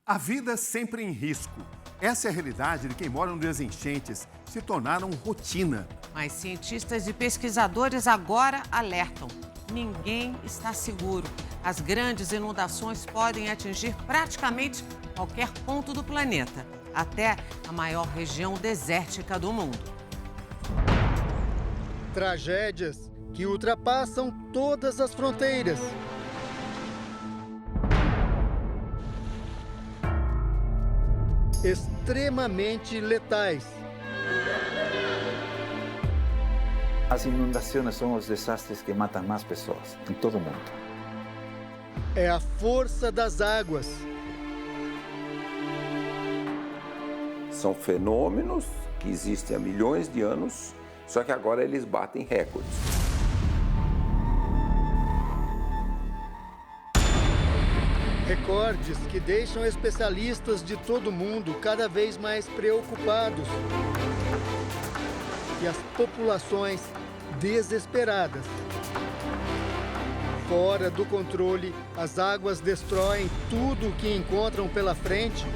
A vida sempre em risco. Essa é a realidade de quem mora onde as enchentes se tornaram rotina. Mas cientistas e pesquisadores agora alertam: ninguém está seguro. As grandes inundações podem atingir praticamente qualquer ponto do planeta, até a maior região desértica do mundo. Tragédias que ultrapassam todas as fronteiras. Extremamente letais. As inundações são os desastres que matam mais pessoas em todo o mundo. É a força das águas. São fenômenos que existem há milhões de anos, só que agora eles batem recordes. Recordes que deixam especialistas de todo o mundo cada vez mais preocupados. E as populações desesperadas. Fora do controle, as águas destroem tudo o que encontram pela frente.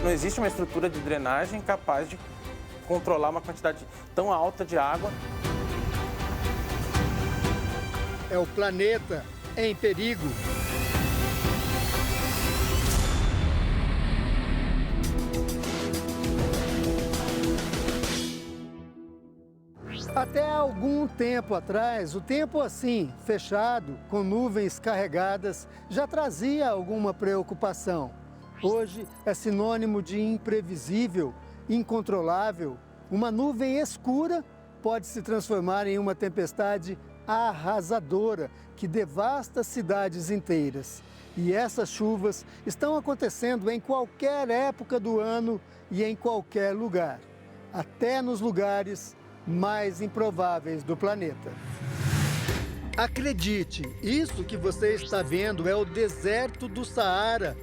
Não existe uma estrutura de drenagem capaz de controlar uma quantidade tão alta de água. É o planeta em perigo. Até algum tempo atrás, o tempo assim, fechado, com nuvens carregadas, já trazia alguma preocupação. Hoje é sinônimo de imprevisível, incontrolável. Uma nuvem escura pode se transformar em uma tempestade arrasadora que devasta cidades inteiras. E essas chuvas estão acontecendo em qualquer época do ano e em qualquer lugar, até nos lugares mais improváveis do planeta. Acredite, isso que você está vendo é o deserto do Saara.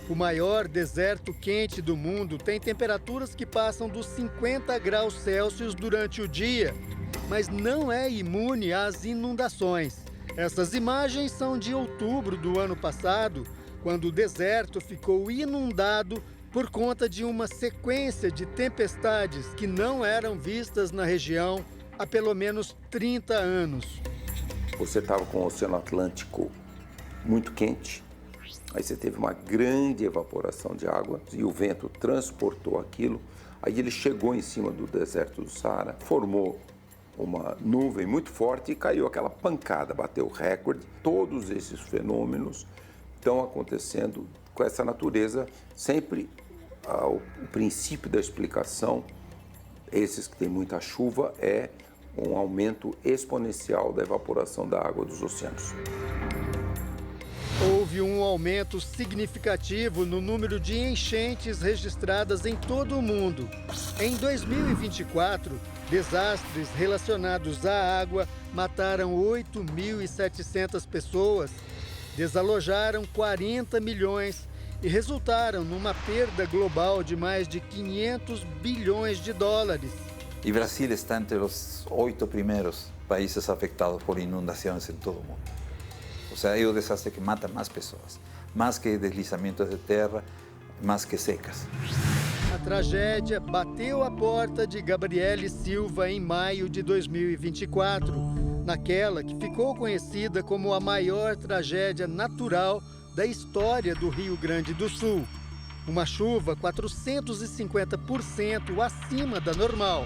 O maior deserto quente do mundo tem temperaturas que passam dos 50 graus Celsius durante o dia, mas não é imune às inundações. Essas imagens são de outubro do ano passado, quando o deserto ficou inundado por conta de uma sequência de tempestades que não eram vistas na região há pelo menos 30 anos. Você estava com o Oceano Atlântico muito quente, aí você teve uma grande evaporação de água e o vento transportou aquilo, aí ele chegou em cima do deserto do Saara, formou uma nuvem muito forte e caiu aquela pancada, bateu recorde. Todos esses fenômenos estão acontecendo com essa natureza. Sempre o princípio da explicação, esses que têm muita chuva, é um aumento exponencial da evaporação da água dos oceanos. Houve um aumento significativo no número de enchentes registradas em todo o mundo. Em 2024, desastres relacionados à água mataram 8.700 pessoas, desalojaram 40 milhões e resultaram numa perda global de mais de 500 bilhões de dólares. E Brasil está entre os 8 primeiros países afetados por inundações em todo o mundo. Ou seja, é o desastre que mata mais pessoas, mais que deslizamentos de terra, mais que secas. A tragédia bateu a porta de Gabriele Silva em maio de 2024, naquela que ficou conhecida como a maior tragédia natural da história do Rio Grande do Sul. Uma chuva 450% acima da normal.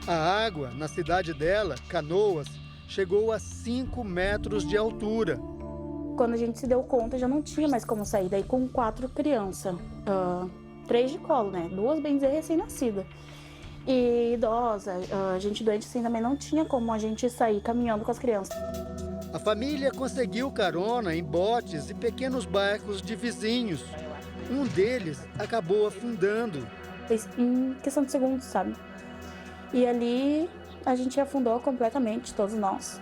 A água na cidade dela, Canoas, chegou a 5 metros de altura. Quando a gente se deu conta, já não tinha mais como sair. Daí com 4 crianças, 3 de colo, né? 2 bem dizer recém-nascidas. E idosa, gente doente assim também não tinha como a gente sair caminhando com as crianças. A família conseguiu carona em botes e pequenos barcos de vizinhos. Um deles acabou afundando. Em questão de segundos, sabe? E ali a gente afundou completamente, todos nós.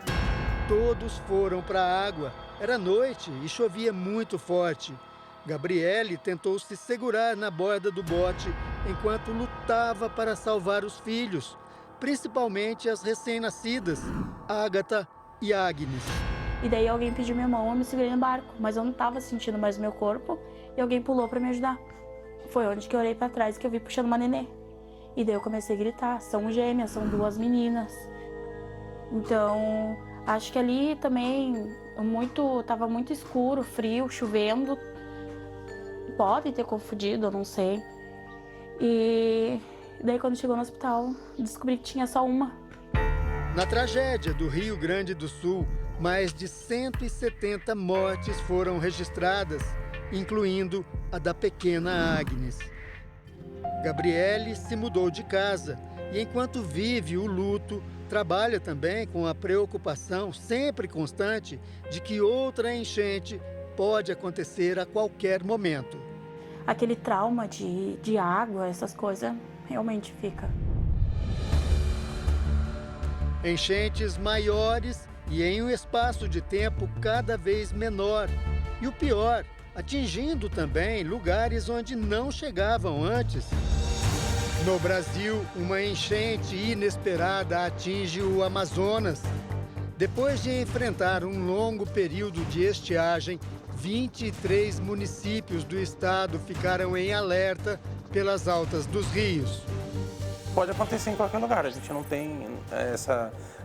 Todos foram para a água. Era noite e chovia muito forte. Gabriele tentou se segurar na borda do bote enquanto lutava para salvar os filhos, principalmente as recém-nascidas, Ágata e Agnes. E daí alguém pediu minha mão, eu me segurei no barco, mas eu não estava sentindo mais o meu corpo e alguém pulou para me ajudar. Foi onde que eu olhei para trás que eu vi puxando uma nenê. E daí eu comecei a gritar, são gêmeas, são 2 meninas. Então, acho que ali também tava muito escuro, frio, chovendo. Pode ter confundido, eu não sei. E daí quando chegou no hospital, descobri que tinha só uma. Na tragédia do Rio Grande do Sul, mais de 170 mortes foram registradas, incluindo a da pequena Agnes. Gabriele se mudou de casa e, enquanto vive o luto, trabalha também com a preocupação sempre constante de que outra enchente pode acontecer a qualquer momento. Aquele trauma de água, essas coisas, realmente fica. Enchentes maiores e em um espaço de tempo cada vez menor. E o pior, atingindo também lugares onde não chegavam antes. No Brasil, uma enchente inesperada atinge o Amazonas. Depois de enfrentar um longo período de estiagem, 23 municípios do estado ficaram em alerta pelas altas dos rios. Pode acontecer em qualquer lugar, a gente não tem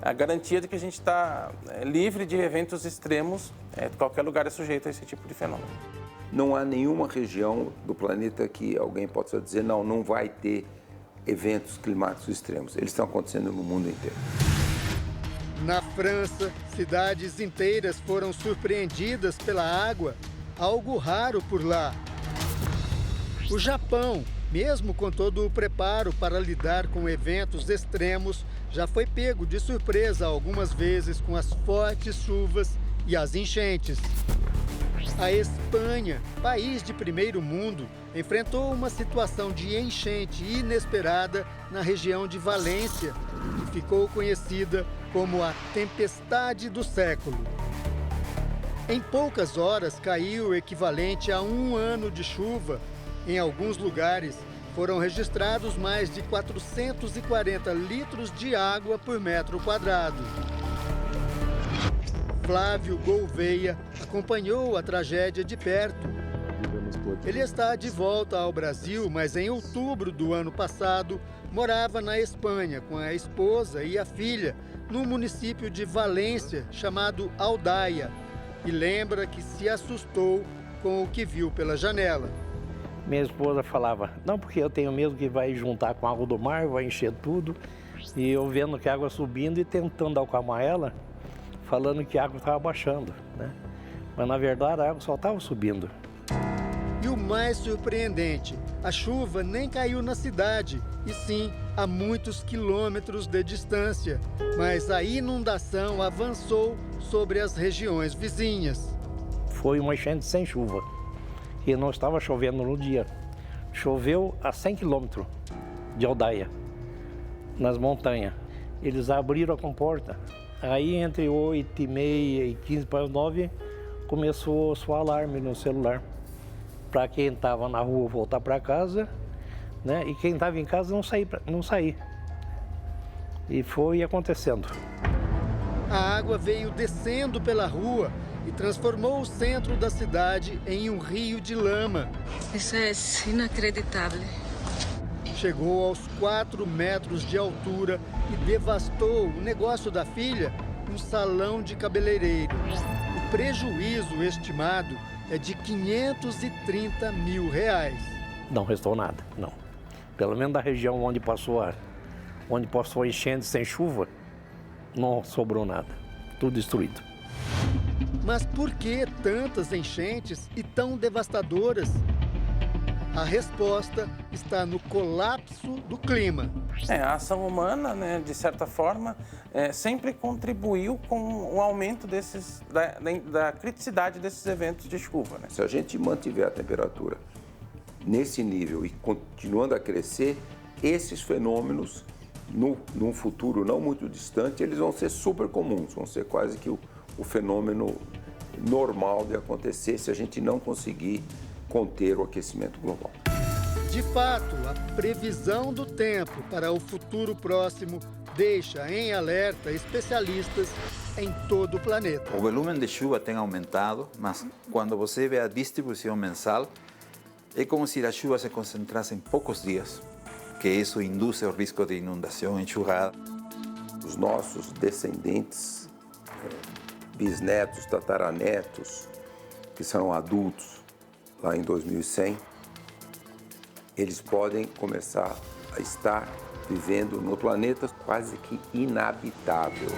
a garantia de que a gente está livre de eventos extremos, qualquer lugar é sujeito a esse tipo de fenômeno. Não há nenhuma região do planeta que alguém possa dizer não vai ter eventos climáticos extremos. Eles estão acontecendo no mundo inteiro. Na França, cidades inteiras foram surpreendidas pela água, algo raro por lá. O Japão, mesmo com todo o preparo para lidar com eventos extremos, já foi pego de surpresa algumas vezes com as fortes chuvas e as enchentes. A Espanha, país de primeiro mundo, enfrentou uma situação de enchente inesperada na região de Valência e ficou conhecida como a tempestade do século. Em poucas horas caiu o equivalente a 1 ano de chuva. Em alguns lugares foram registrados mais de 440 litros de água por metro quadrado. Flávio Gouveia acompanhou a tragédia de perto. Ele está de volta ao Brasil, mas em outubro do ano passado morava na Espanha com a esposa e a filha, num município de Valência chamado Aldaia, e lembra que se assustou com o que viu pela janela. Minha esposa falava, não, porque eu tenho medo que vai juntar com a água do mar, vai encher tudo, e eu vendo que a água subindo e tentando acalmar ela, falando que a água estava baixando, né? Mas na verdade a água só estava subindo. E o mais surpreendente, a chuva nem caiu na cidade, e sim a muitos quilômetros de distância. Mas a inundação avançou sobre as regiões vizinhas. Foi uma enchente sem chuva, e não estava chovendo no dia. Choveu a 100 quilômetros de Aldaia, nas montanhas. Eles abriram a comporta. Aí entre 8h30 e 15 para as 9 começou a soar alarme no celular. Para quem estava na rua voltar para casa, né? E quem estava em casa não sair. E foi acontecendo. A água veio descendo pela rua e transformou o centro da cidade em um rio de lama. Isso é inacreditável. Chegou aos 4 metros de altura e devastou o negócio da filha, um salão de cabeleireiro. O prejuízo estimado é de R$530 mil. Não restou nada, não. Pelo menos da região onde passou a enchente sem chuva, não sobrou nada. Tudo destruído. Mas por que tantas enchentes e tão devastadoras? A resposta está no colapso do clima. A ação humana, né, de certa forma, sempre contribuiu com o aumento da criticidade desses eventos de chuva, né? Se a gente mantiver a temperatura nesse nível e continuando a crescer, esses fenômenos, num futuro não muito distante, eles vão ser super comuns, vão ser quase que o fenômeno normal de acontecer se a gente não conseguir conter o aquecimento global. De fato, a previsão do tempo para o futuro próximo deixa em alerta especialistas em todo o planeta. O volume de chuva tem aumentado, mas quando você vê a distribuição mensal, É como se a chuva se concentrasse em poucos dias, que isso induz o risco de inundação, enxurrada. Os nossos descendentes, bisnetos, tataranetos, que são adultos lá em 2100, eles podem começar a estar vivendo no planeta quase que inabitável.